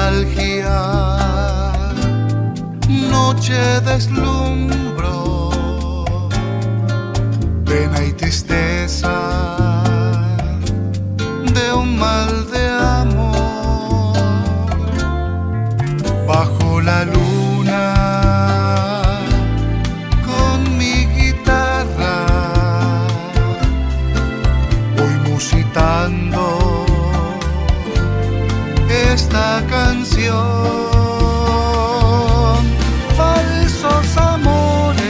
nostalgia, noche deslumbro, pena y tristeza de un mal de amor. Bajo la luna con mi guitarra voy musitando esta canción. Falsos amores,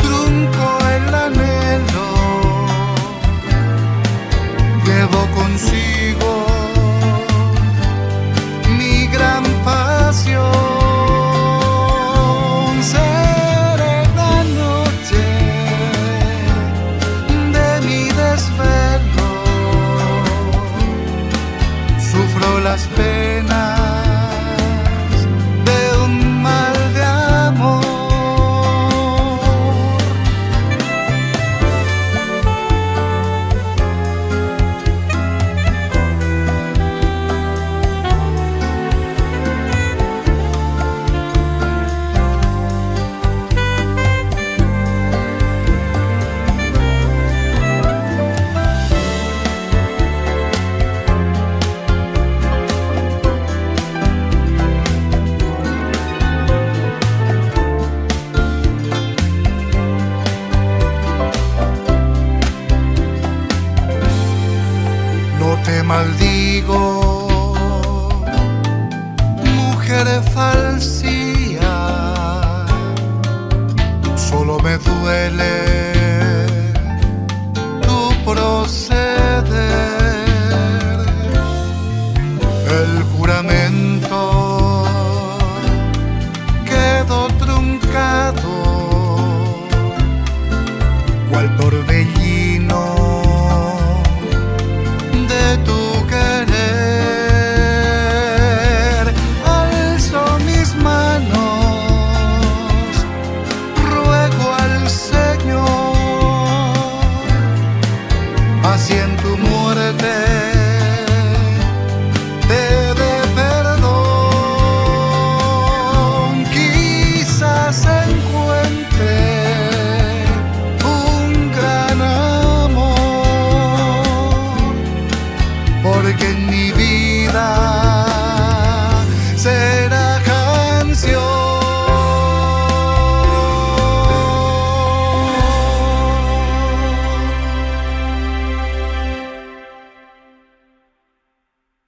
trunco el anhelo, llevo consigo mi gran pasión. Serena noche de mi desvelo, sufro las penas de un mal de amor. No te maldigo, mujer falsía, solo me duele tu proceder. El juramento quedó truncado, cual torbellino de tu querer. Alzo mis manos, ruego al Señor, así en tu muerte te dé perdón. Quizás encuentre un gran amor, porque en mi vida